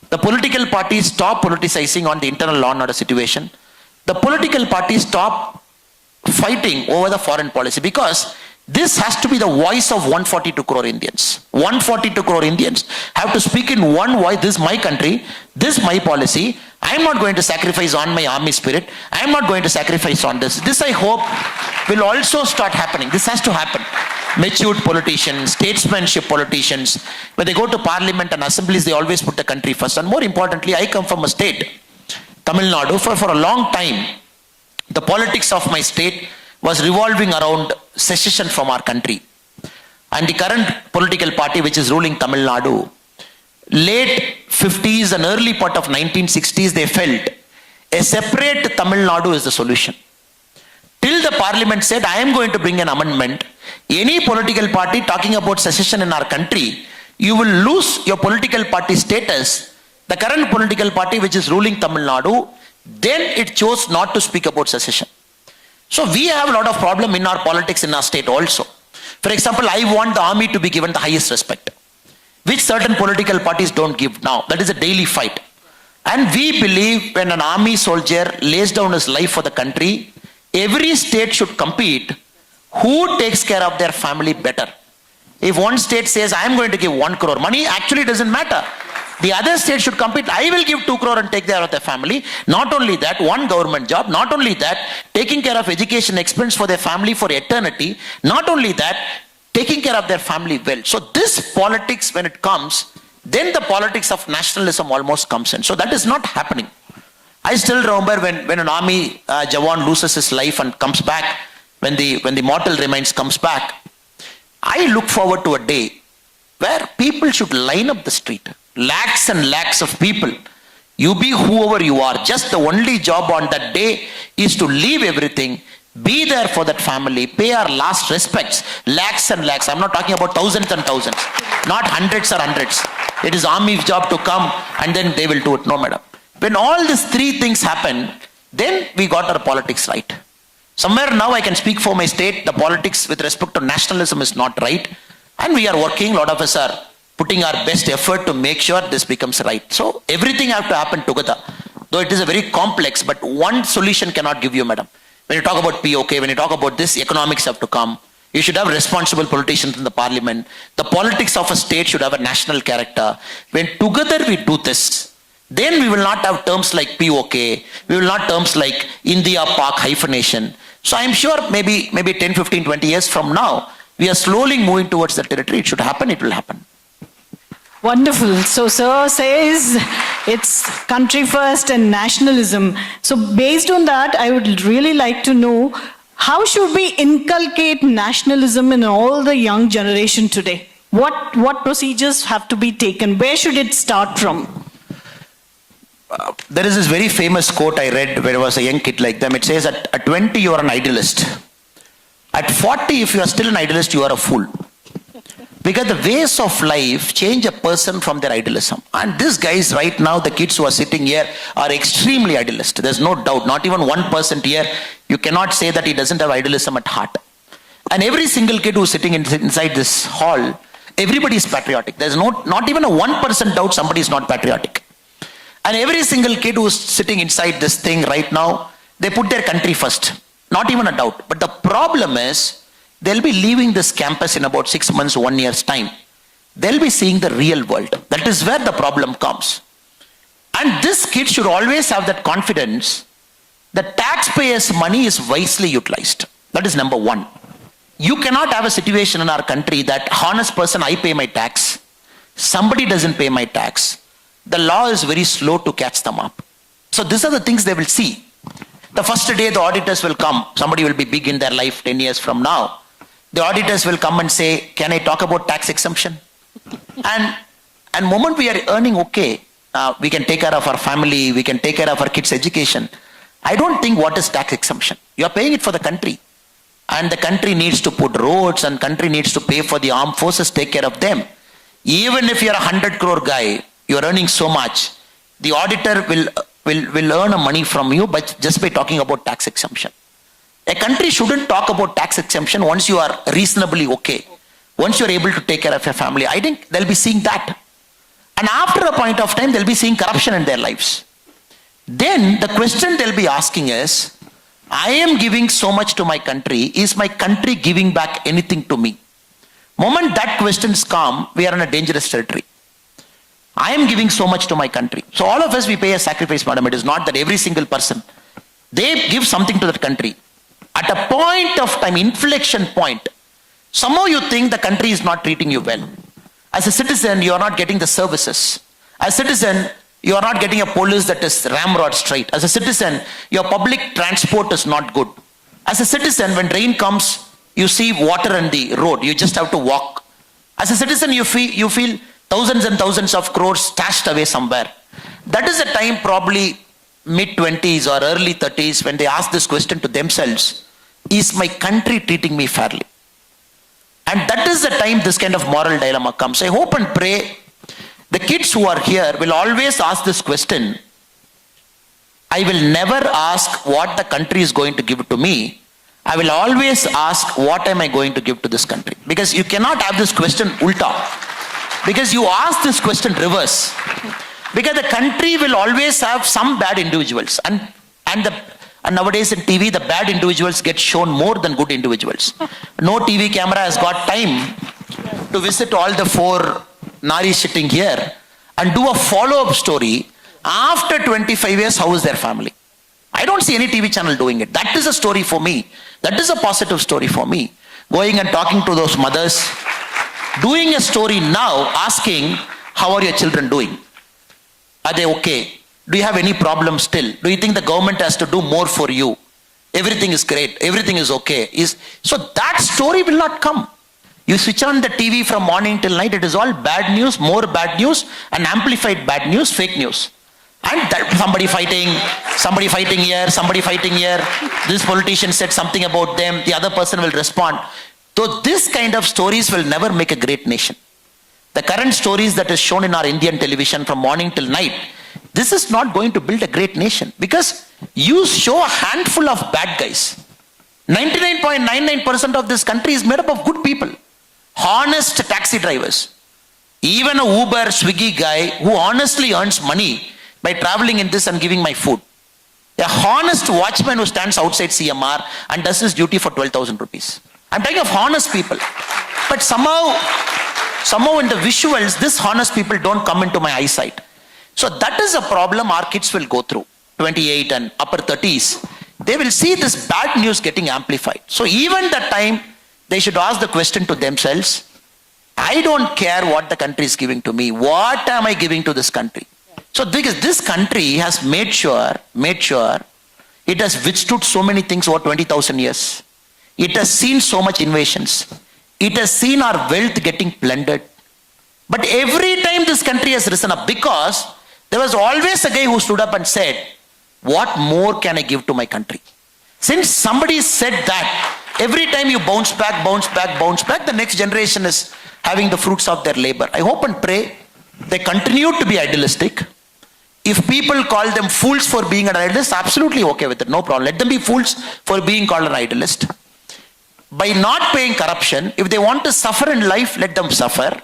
The political parties stop politicizing on the internal law and order situation. The political parties stop fighting over the foreign policy, because this has to be the voice of 142 crore Indians. 142 crore Indians have to speak in one voice. This is my country. This is my policy. I am not going to sacrifice on my army spirit. I am not going to sacrifice on this. This, I hope, will also start happening. This has to happen. Matured politicians, statesmanship politicians, when they go to parliament and assemblies, they always put the country first. And more importantly, I come from a state, Tamil Nadu. For a long time, the politics of my state was revolving around secession from our country. And the current political party which is ruling Tamil Nadu, late 50s and early part of 1960s, they felt a separate Tamil Nadu is the solution. Till the parliament said, I am going to bring an amendment. Any political party talking about secession in our country, you will lose your political party status. The current political party which is ruling Tamil Nadu, then it chose not to speak about secession. So we have a lot of problem in our politics in our state also. For example, I want the army to be given the highest respect, which certain political parties don't give now. That is a daily fight. And we believe when an army soldier lays down his life for the country, every state should compete who takes care of their family better. If one state says, I am going to give 1 crore, money actually doesn't matter. The other state should compete. I will give 2 crore and take care of their family. Not only that, one government job. Not only that, taking care of education expense for their family for eternity. Not only that, taking care of their family well. So this politics, when it comes, then the politics of nationalism almost comes in. So that is not happening. I still remember when an army Jawan loses his life and comes back, when the mortal remains comes back, I look forward to a day where people should line up the street. Lakhs and lakhs of people. You be whoever you are. Just the only job on that day is to leave everything, be there for that family, pay our last respects. Lakhs and lakhs. I'm not talking about thousands and thousands. Not hundreds or hundreds. It is army's job to come and then they will do it. No, madam. When all these three things happen, then we got our politics right. Somewhere now I can speak for my state. The politics with respect to nationalism is not right. And we are working, a lot of us are putting our best effort to make sure this becomes right. So everything have to happen together. Though it is a very complex, but one solution cannot give you, madam. When you talk about POK, when you talk about this, economics have to come. You should have responsible politicians in the parliament. The politics of a state should have a national character. When together we do this, then we will not have terms like POK. We will not terms like India Pak hyphenation. So I'm sure maybe 10, 15, 20 years from now, we are slowly moving towards that territory. It should happen, it will happen. Wonderful. So, sir says it's country first and nationalism. So, based on that, I would really like to know how should we inculcate nationalism in all the young generation today? What procedures have to be taken? Where should it start from? There is this very famous quote I read when I was a young kid like them. It says at 20 you are an idealist. At 40, if you are still an idealist, you are a fool. Because the ways of life change a person from their idealism. And these guys right now, the kids who are sitting here are extremely idealist. There's no doubt. Not even 1% here. You cannot say that he doesn't have idealism at heart. And every single kid who's sitting inside this hall, everybody is patriotic. There's not even a 1% doubt somebody is not patriotic. And every single kid who's sitting inside this thing right now, they put their country first. Not even a doubt. But the problem is, they'll be leaving this campus in about 6 months, 1 year's time. They'll be seeing the real world. That is where the problem comes. And this kid should always have that confidence that taxpayers' money is wisely utilized. That is number one. You cannot have a situation in our country that honest person, I pay my tax. Somebody doesn't pay my tax. The law is very slow to catch them up. So these are the things they will see. The first day the auditors will come. Somebody will be big in their life 10 years from now. The auditors will come and say, can I talk about tax exemption? And moment we are earning okay, we can take care of our family, we can take care of our kids' education. I don't think what is tax exemption. You are paying it for the country. And the country needs to put roads and country needs to pay for the armed forces, take care of them. Even if you're a 100 crore guy, you're earning so much, the auditor will earn a money from you but just by talking about tax exemption. A country shouldn't talk about tax exemption once you are reasonably okay. Once you're able to take care of your family. I think they'll be seeing that. And after a point of time, they'll be seeing corruption in their lives. Then the question they'll be asking is, I am giving so much to my country. Is my country giving back anything to me? Moment that questions come, we are in a dangerous territory. I am giving so much to my country. So all of us, we pay a sacrifice, madam. It is not that every single person, they give something to that country. At a point of time, inflection point, somehow you think the country is not treating you well. As a citizen, you are not getting the services. As a citizen, you are not getting a police that is ramrod straight. As a citizen, your public transport is not good. As a citizen, when rain comes, you see water on the road. You just have to walk. As a citizen, you feel thousands and thousands of crores stashed away somewhere. That is the time, probably mid-20s or early 30s, when they ask this question to themselves, is my country treating me fairly? And that is the time this kind of moral dilemma comes. I hope and pray the kids who are here will always ask this question. I will never ask what the country is going to give to me. I will always ask what am I going to give to this country? Because you cannot have this question ulta. Because you ask this question reverse. Because the country will always have some bad individuals. And nowadays in TV, the bad individuals get shown more than good individuals. No TV camera has got time to visit all the 4 Naris sitting here and do a follow-up story. After 25 years, how is their family? I don't see any TV channel doing it. That is a story for me. That is a positive story for me. Going and talking to those mothers, doing a story now, asking, how are your children doing? Are they okay? Do you have any problem still? Do you think the government has to do more for you? Everything is great. Everything is okay. So that story will not come. You switch on the TV from morning till night, it is all bad news, more bad news, and amplified bad news, fake news. And that somebody fighting here, this politician said something about them, the other person will respond. So this kind of stories will never make a great nation. The current stories that is shown in our Indian television from morning till night, this is not going to build a great nation because you show a handful of bad guys. 99.99% of this country is made up of good people. Honest taxi drivers. Even a Uber, Swiggy guy who honestly earns money by traveling in this and giving my food. A honest watchman who stands outside CMR and does his duty for 12,000 rupees. I'm talking of honest people. But somehow in the visuals, these honest people don't come into my eyesight. So that is a problem our kids will go through. 28 and upper 30s. They will see this bad news getting amplified. So even that time, they should ask the question to themselves, I don't care what the country is giving to me. What am I giving to this country? So because this country has made sure it has withstood so many things over 20,000 years. It has seen so much invasions. It has seen our wealth getting plundered. But every time this country has risen up, because there was always a guy who stood up and said, what more can I give to my country? Since somebody said that, every time you bounce back, the next generation is having the fruits of their labor. I hope and pray they continue to be idealistic. If people call them fools for being an idealist, absolutely okay with it, no problem. Let them be fools for being called an idealist. By not paying corruption, if they want to suffer in life, let them suffer.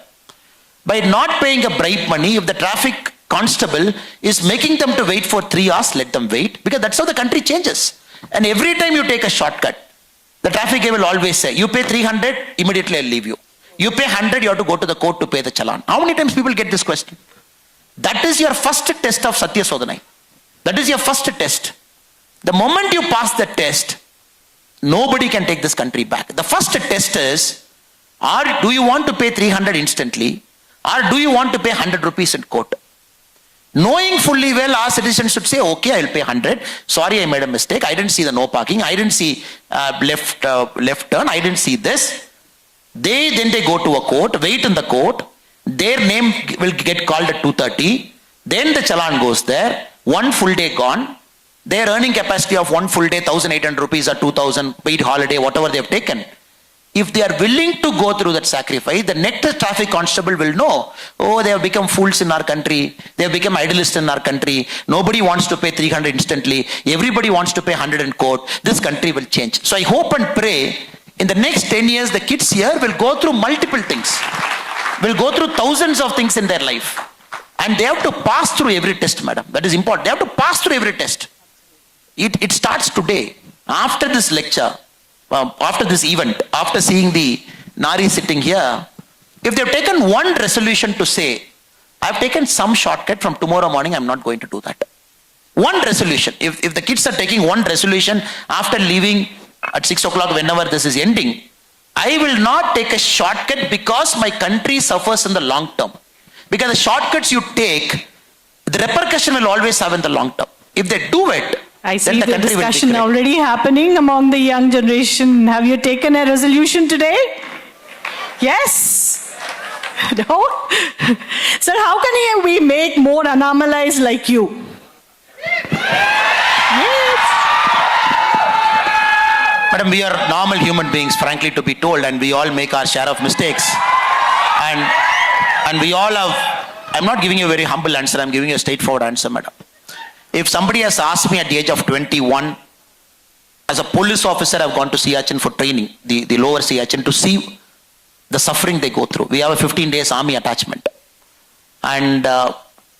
By not paying a bribe money, if the traffic constable is making them to wait for 3 hours, let them wait, because that's how the country changes. And every time you take a shortcut, the traffic guy will always say, you pay 300, immediately I'll leave you. You pay 100, you have to go to the court to pay the challan. How many times people get this question? That is your first test of Satya Sodhanai. That is your first test. The moment you pass the test, nobody can take this country back. The first test is, do you want to pay 300 instantly, or do you want to pay 100 rupees in court? Knowing fully well, our citizens should say, okay, I'll pay 100. Sorry, I made a mistake. I didn't see the no parking. I didn't see left turn. I didn't see this. Then they go to a court, wait in the court. Their name will get called at 2:30. Then the challan goes there. 1 full day gone. Their earning capacity of 1 full day, 1,800 rupees or 2,000, paid holiday, whatever they have taken. If they are willing to go through that sacrifice, the next traffic constable will know, oh, they have become fools in our country. They have become idealists in our country. Nobody wants to pay 300 instantly. Everybody wants to pay 100 in court. This country will change. So I hope and pray in the next 10 years, the kids here will go through multiple things. Will go through thousands of things in their life. And they have to pass through every test, madam. That is important. They have to pass through every test. It starts today. After this lecture, after this event, after seeing the Nari sitting here, if they've taken one resolution to say, I've taken some shortcut from tomorrow morning, I'm not going to do that. One resolution. If the kids are taking one resolution after leaving at 6 o'clock, whenever this is ending, I will not take a shortcut because my country suffers in the long term. Because the shortcuts you take, the repercussion will always have in the long term. If they do it, I then see the the country will discussion degrade. already happening among the young generation. Have you taken a resolution today? Yes? No? Sir, how can we make more anomalies like you? Yes. Madam, we are normal human beings, frankly to be told, and we all make our share of mistakes. And we all have, I'm not giving you a very humble answer, I'm giving you a straightforward answer, madam. If somebody has asked me at the age of 21, as a police officer, I've gone to Siachen for training, the lower Siachen, to see the suffering they go through. We have a 15 days army attachment. And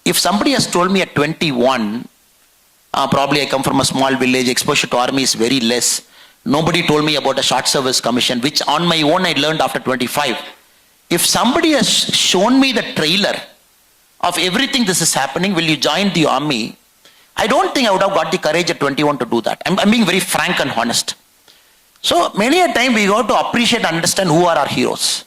if somebody has told me at 21, probably I come from a small village, exposure to army is very less. Nobody told me about a short service commission, which on my own I learned after 25. If somebody has shown me the trailer of everything this is happening, will you join the army? I don't think I would have got the courage at 21 to do that. I'm being very frank and honest. So many a time we got to appreciate and understand who are our heroes.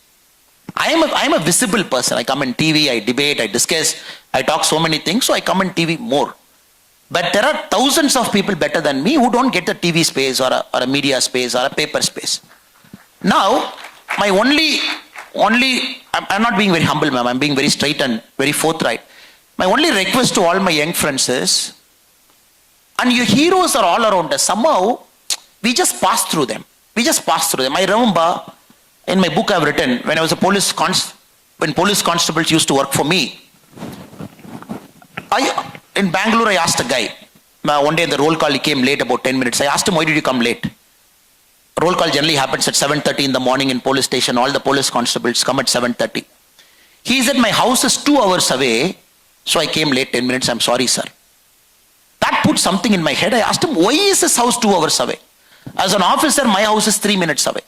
I am a visible person. I come on TV, I debate, I discuss, I talk so many things, so I come on TV more. But there are thousands of people better than me who don't get a TV space or a media space or a paper space. Now, my I'm not being very humble, ma'am. I'm being very straight and very forthright. My only request to all my young friends is, and your heroes are all around us. Somehow, we just pass through them. I remember, in my book I've written, when I was when police constables used to work for me, in Bangalore, I asked a guy, one day in the roll call, he came late, about 10 minutes. I asked him, why did you come late? Roll call generally happens at 7:30 in the morning in police station. All the police constables come at 7:30. He said, my house is 2 hours away, so I came late 10 minutes. I'm sorry, sir. That put something in my head. I asked him, why is his house 2 hours away? As an officer, my house is 3 minutes away.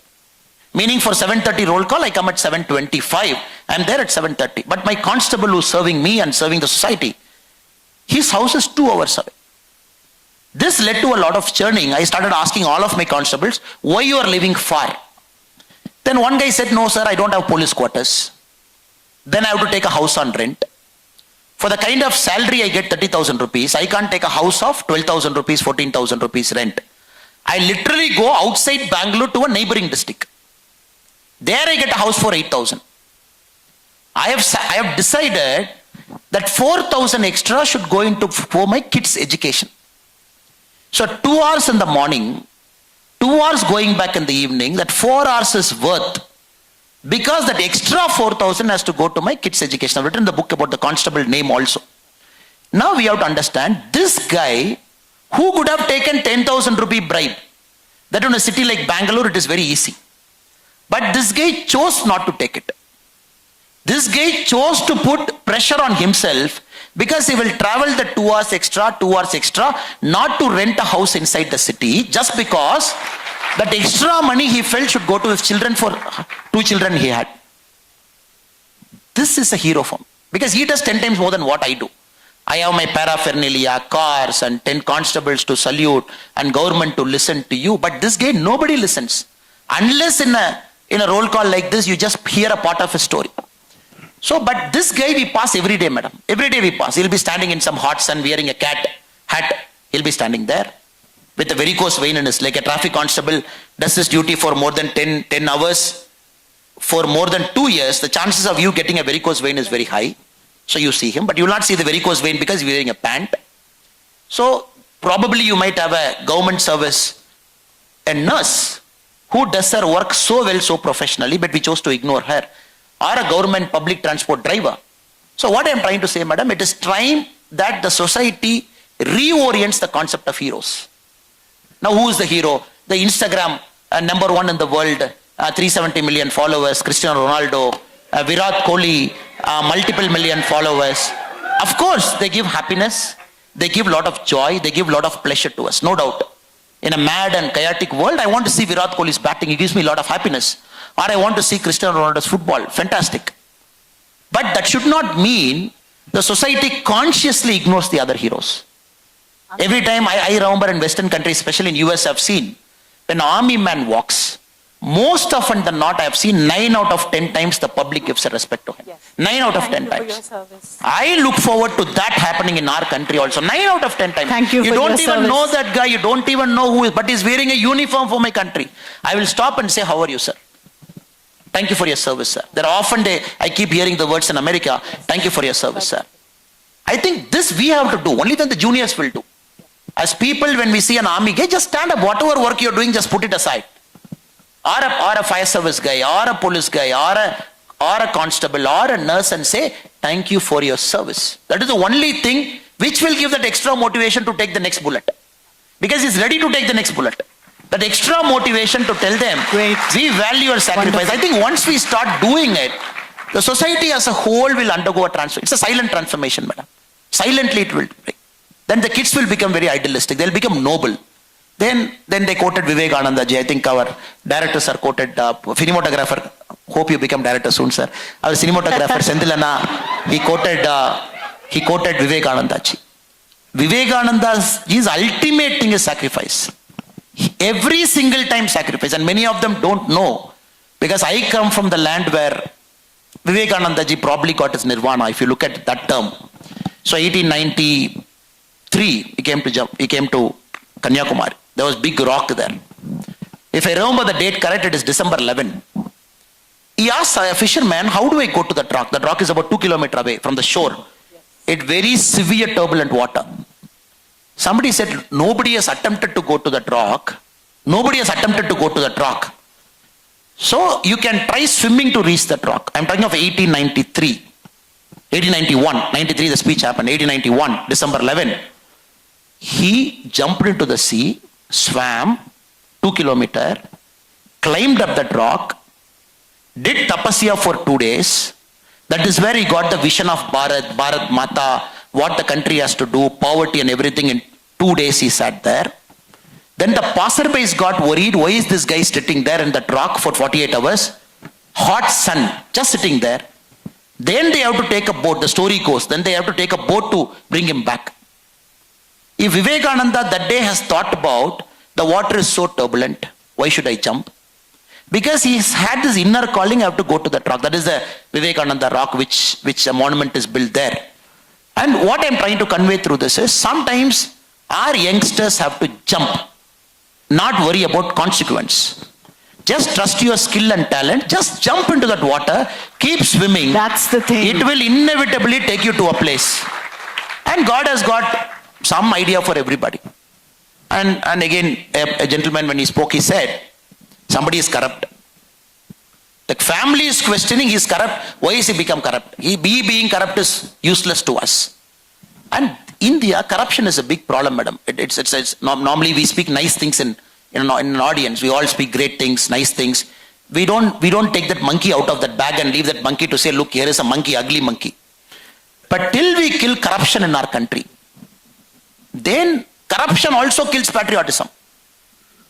Meaning for 7:30 roll call, I come at 7:25. I'm there at 7:30. But my constable who's serving me and serving the society, his house is 2 hours away. This led to a lot of churning. I started asking all of my constables, why you are living far? Then one guy said, no sir, I don't have police quarters. Then I have to take a house on rent. For the kind of salary I get 30,000 rupees, I can't take a house of 12,000 rupees, 14,000 rupees rent. I literally go outside Bangalore to a neighboring district. There I get a house for 8,000. I have decided that 4,000 extra should go into for my kids' education. So 2 hours in the morning, 2 hours going back in the evening, that 4 hours is worth. Because that extra 4,000 has to go to my kids' education. I've written the book about the constable name also. Now we have to understand, this guy who could have taken 10,000 rupee bribe, that in a city like Bangalore it is very easy. But this guy chose not to take it. This guy chose to put pressure on himself because he will travel the 2 hours extra, not to rent a house inside the city, just because that extra money he felt should go to his children for 2 children he had. This is a hero for me because he does 10 times more than what I do. I have my paraphernalia, cars and 10 constables to salute and government to listen to you. But this guy, nobody listens. Unless in a roll call like this, you just hear a part of his story. So, but this guy we pass every day, madam. Every day we pass. He'll be standing in some hot sun wearing a cat hat. He'll be standing there with a varicose vein in his leg. A traffic constable does his duty for more than 10 hours. For more than 2 years, the chances of you getting a varicose vein is very high. So you see him, but you will not see the varicose vein because he's wearing a pant. So probably you might have a government service, a nurse who does her work so well, so professionally, but we chose to ignore her. Or a government public transport driver. So what I am trying to say, madam, it is time that the society reorients the concept of heroes. Now who is the hero? The Instagram number 1 in the world, 370 million followers, Cristiano Ronaldo, Virat Kohli, multiple million followers. Of course, they give happiness, they give a lot of joy, they give a lot of pleasure to us, no doubt. In a mad and chaotic world, I want to see Virat Kohli's batting, it gives me a lot of happiness. Or I want to see Cristiano Ronaldo's football, fantastic. But that should not mean the society consciously ignores the other heroes. Every time I remember in Western countries, especially in US, I've seen when an army man walks, most often than not, I have seen 9 out of 10 times the public gives a respect to him. Yes. 9 out of 10 times. I look forward to that happening in our country also. 9 out of 10 times. Thank you for don't your even service. know that guy, you don't even know who is, but he's wearing a uniform for my country. I will stop and say, how are you, sir? Thank you for your service, sir. There are often I keep hearing the words in America, thank you for your service, sir. I think this we have to do, only then the juniors will do. As people, when we see an army guy, just stand up, whatever work you're doing, just put it aside. Or a fire service guy, or a police guy, or a constable, or a nurse, and say, thank you for your service. That is the only thing which will give that extra motivation to take the next bullet. Because he's ready to take the next bullet. That extra motivation to tell them, Great. we value your sacrifice. Wonderful. I think once we start doing it, the society as a whole will undergo a transformation. It's a silent transformation, madam. Silently it will break. Then the kids will become very idealistic. They'll become noble. Then they quoted Vivekananda ji. I think our directors are quoted, cinematographer, hope you become director soon, sir. Our cinematographer, Sendilana, he quoted Vivekananda ji. Vivekananda's his ultimate thing is sacrifice. Every single time sacrifice, and many of them don't know, because I come from the land where Vivekananda ji probably got his nirvana, if you look at that term. So 1893, he came to Kanyakumari. There was big rock there. If I remember the date correct, it is December 11. He asked a fisherman, how do I go to that rock? That rock is about 2 kilometers away from the shore. It very severe turbulent water. Somebody said, nobody has attempted to go to that rock. Nobody has attempted to go to that rock. So you can try swimming to reach that rock. I'm talking of 1893. 1891, 93 the speech happened, 1891, December 11. He jumped into the sea, swam 2 kilometers, climbed up that rock, did tapasya for 2 days. That is where he got the vision of Bharat Mata, what the country has to do, poverty and everything. In 2 days he sat there. Then the passerbys got worried. Why is this guy sitting there in that rock for 48 hours? Hot sun, just sitting there. Then they have to take a boat. The story goes. Then they have to take a boat to bring him back. If Vivekananda that day has thought about, the water is so turbulent, why should I jump? Because he had this inner calling, I have to go to that rock. That is the Vivekananda rock, which a monument is built there. And what I'm trying to convey through this is, sometimes our youngsters have to jump, not worry about consequence. Just trust your skill and talent. Just jump into that water, keep swimming. That's the thing. It will inevitably take you to a place. And God has got some idea for everybody. And again, a gentleman, when he spoke, he said, somebody is corrupt. The family is questioning, he is corrupt. Why is he become corrupt? He being corrupt is useless to us. And India, corruption is a big problem, madam. It's normally we speak nice things in an audience. We all speak great things, nice things. We don't take that monkey out of that bag and leave that monkey to say, look, here is a monkey, ugly monkey. But till we kill corruption in our country, then corruption also kills patriotism.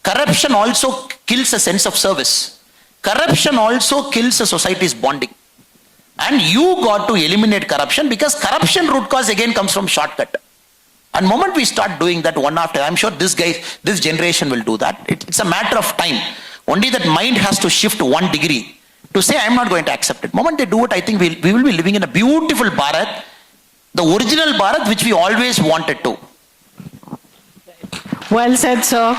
Corruption also kills a sense of service. Corruption also kills a society's bonding. And you got to eliminate corruption, because corruption root cause again comes from shortcut. And moment we start doing that one after, I'm sure this generation will do that. It's a matter of time. Only that mind has to shift 1 degree to say, I'm not going to accept it. Moment they do it, I think we will be living in a beautiful Bharat, the original Bharat which we always wanted to. Well said, sir.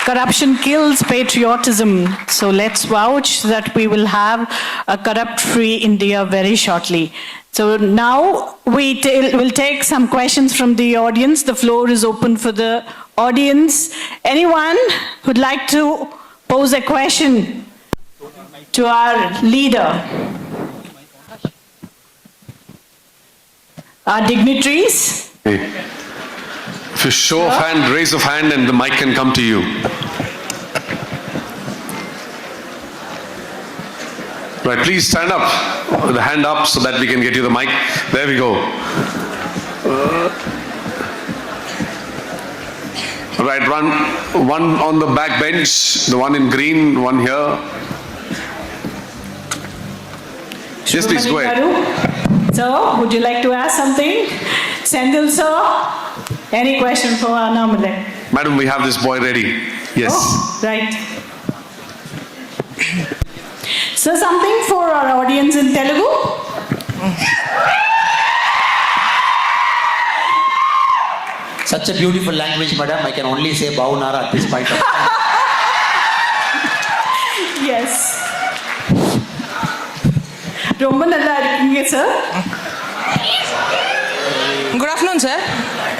Corruption kills patriotism. So let's vouch that we will have a corrupt-free India very shortly. So now we'll take some questions from the audience. The floor is open for the audience. Anyone who'd like to pose a question to our leader? Our dignitaries? Hey. If you show of hand, raise of hand, and the mic can come to you. Right, please stand up with the hand up so that we can get you the mic. There we go. Right, one on the back bench, the one in green, one here. Yes, please, go ahead. Sir, would you like to ask something? Sendil, sir? Any question for Annamalai? Madam, we have this boy ready. Yes. Oh, right. So something for our audience in Telugu? Such a beautiful language, madam. I can only say Bhavunara at this point of time. Yes. ரொம்ப நல்லா இருக்கீங்க sir. Good afternoon, sir.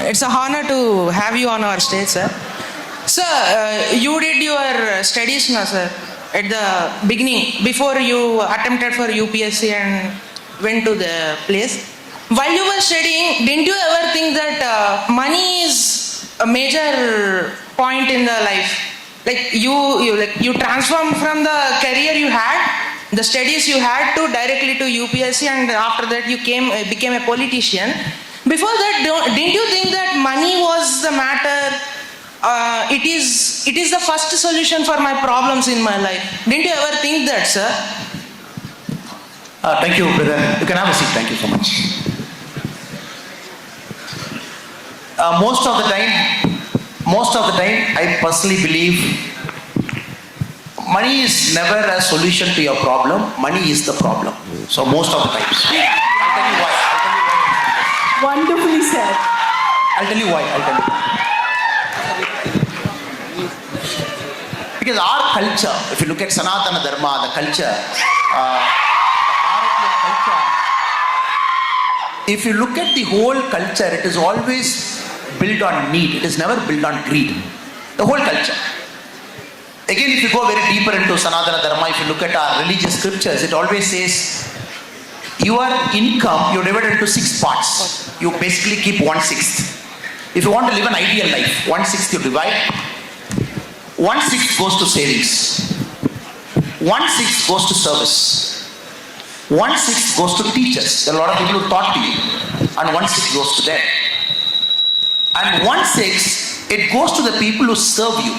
It's an honor to have you on our stage, sir. Sir, you did your studies now, sir, at the beginning, before you attempted for UPSC and went to the place. While you were studying, didn't you ever think that money is a major point in the life? Like you transformed from the career you had, the studies you had, to directly to UPSC, and after that you became a politician. Before that, didn't you think that money was the matter? It is the first solution for my problems in my life. Didn't you ever think that, sir? Thank you, brother. You can have a seat. Thank you so much. Most of the time, I personally believe money is never a solution to your problem. Money is the problem. So most of the times. I'll tell you why. Wonderfully said. I'll tell you why. Because our culture, if you look at Sanatana Dharma, the culture, the Bharatiya culture, if you look at the whole culture, it is always built on need. It is never built on greed. The whole culture. Again, if you go very deeper into Sanatana Dharma, if you look at our religious scriptures, it always says, your income, you divide it into 6 parts. You basically keep 1/6. If you want to live an ideal life, 1/6 you divide, 1/6 goes to savings. 1/6 goes to service. 1/6 goes to teachers. There are a lot of people who taught to you, and 1/6 goes to them. And 1/6, it goes to the people who serve you.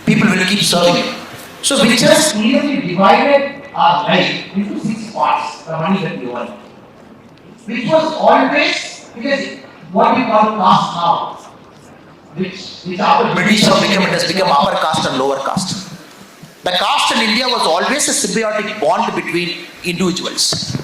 People will keep serving you. So we just clearly divided our life into 6 parts, the money that we earn. Which was always, because what we call caste now, which after British have become, it has become upper caste and lower caste. The caste in India was always a symbiotic bond between individuals.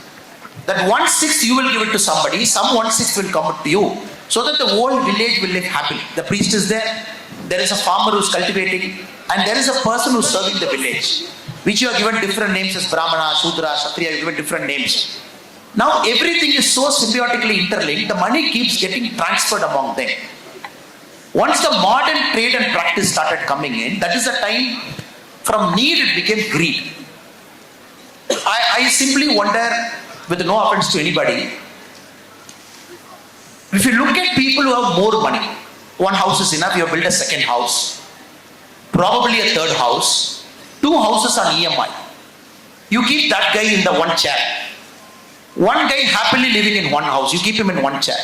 That 1/6 you will give it to somebody, some 1/6 will come to you, so that the whole village will live happily. The priest is there is a farmer who is cultivating, and there is a person who is serving the village, which you are given different names as Brahmana, Shudra, Kshatriya, you are given different names. Now everything is so symbiotically interlinked, the money keeps getting transferred among them. Once the modern trade and practice started coming in, that is the time from need it became greed. I simply wonder, with no offense to anybody, if you look at people who have more money, one house is enough, you have built a second house, probably a third house, 2 houses on EMI. You keep that guy in the one chair. One guy happily living in one house, you keep him in one chair.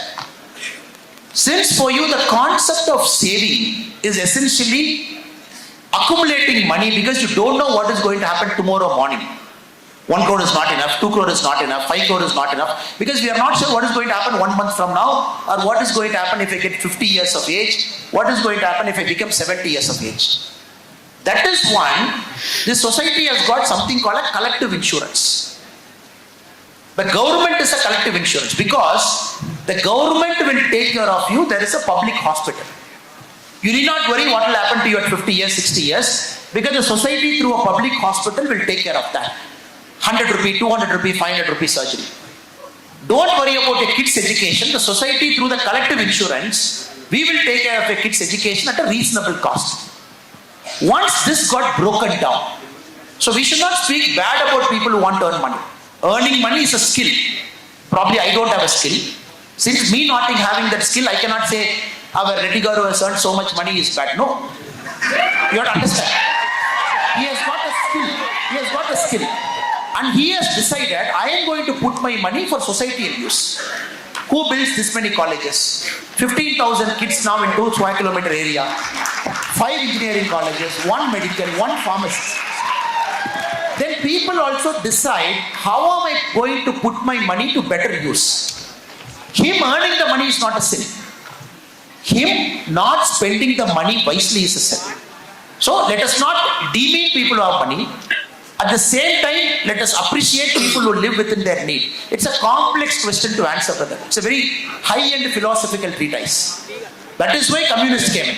Since for you the concept of saving is essentially accumulating money because you don't know what is going to happen tomorrow morning. 1 crore is not enough, 2 crore is not enough, 5 crore is not enough, because we are not sure what is going to happen 1 month from now, or what is going to happen if I get 50 years of age, what is going to happen if I become 70 years of age. That is one, this society has got something called a collective insurance. The government is a collective insurance because the government will take care of you. There is a public hospital. You need not worry what will happen to you at 50 years, 60 years, because the society through a public hospital will take care of that. 100 rupee, 200 rupee, 500 rupee surgery. Don't worry about a kid's education. The society through the collective insurance, we will take care of a kid's education at a reasonable cost. Once this got broken down, so we should not speak bad about people who want to earn money. Earning money is a skill. Probably I don't have a skill. Since me not having that skill, I cannot say our Reddy Garu has earned so much money is bad. No. You have to understand. He has got a skill. He has got a skill. And he has decided, I am going to put my money for societal use. Who builds this many colleges? 15,000 kids now in 2 square kilometer area. 5 engineering colleges, 1 medical, 1 pharmacy. Then people also decide, how am I going to put my money to better use? Him earning the money is not a sin. Him not spending the money wisely is a sin. So let us not demean people who have money. At the same time, let us appreciate people who live within their need. It's a complex question to answer, brother. It's a very high-end philosophical treatise. That is why communists came in.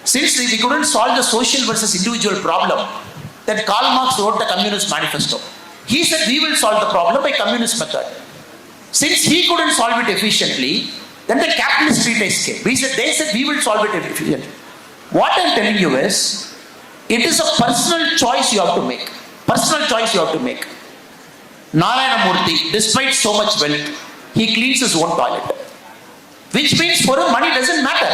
Since we couldn't solve the social versus individual problem, then Karl Marx wrote the Communist Manifesto. He said we will solve the problem by communist method. Since he couldn't solve it efficiently, then the capitalist treatise came. They said we will solve it efficiently. What I'm telling you is, it is a personal choice you have to make. Personal choice you have to make. Narayana Murthy, despite so much wealth, he cleans his own toilet. Which means for him money doesn't matter.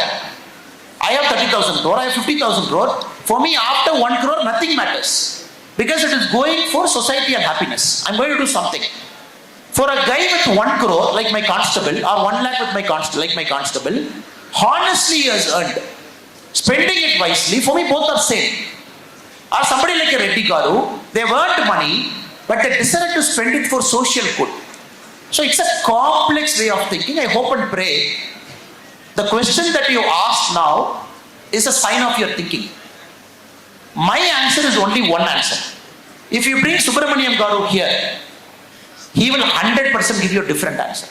I have 30,000 crore, I have 50,000 crore. For me, after 1 crore, nothing matters. Because it is going for society and happiness. I'm going to do something. For a guy with 1 crore, like my constable, or 1 lakh with my constable, like my constable, honestly he has earned. Spending it wisely, for me both are same. Or somebody like a Reddy Garu, they've earned money, but they decided to spend it for social good. So it's a complex way of thinking. I hope and pray the question that you asked now is a sign of your thinking. My answer is only one answer. If you bring Subramaniam Garu here, he will 100% give you a different answer.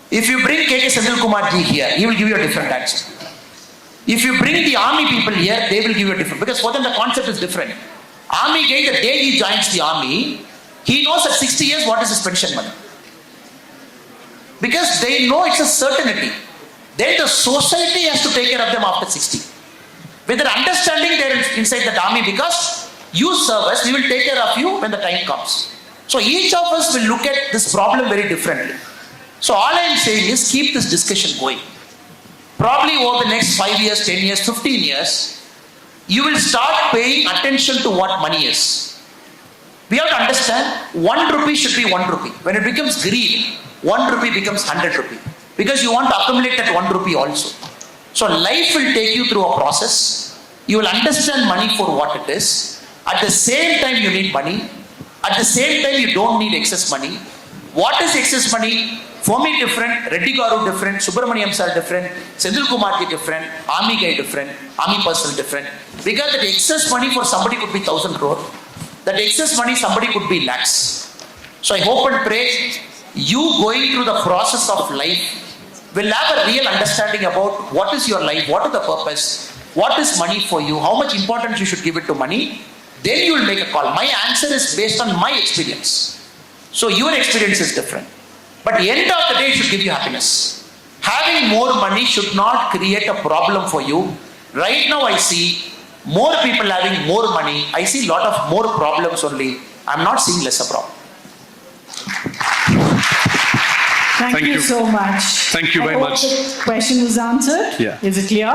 If you bring K.K. Senthil Kumar ji here, he will give you a different answer. If you bring the army people here, they will give you a different, because for them the concept is different. Army guy, the day he joins the army, he knows at 60 years what is his pension money. Because they know it's a certainty. Then the society has to take care of them after 60. With their understanding they're inside that army, because you serve us, we will take care of you when the time comes. So each of us will look at this problem very differently. So all I am saying is keep this discussion going. Probably over the next 5 years, 10 years, 15 years, you will start paying attention to what money is. We have to understand 1 rupee should be 1 rupee. When it becomes greed, 1 rupee becomes 100 rupee. Because you want to accumulate that 1 rupee also. So life will take you through a process. You will understand money for what it is. At the same time you need money. At the same time you don't need excess money. What is excess money? For me different, Reddy Garu different, Subramaniam sir different, Senthil Kumar ji different, army guy different, army person different. Because that excess money for somebody could be 1,000 crore. That excess money somebody could be lakhs. So I hope and pray you going through the process of life will have a real understanding about what is your life, what is the purpose, what is money for you, how much importance you should give it to money. Then you will make a call. My answer is based on my experience. So your experience is different. But the end of the day should give you happiness. Having more money should not create a problem for you. Right now I see more people having more money. I see a lot of more problems only. I'm not seeing less a problem. Thank Thank you you. so much. Thank you I very hope much. the question was answered. Yeah. Is it clear?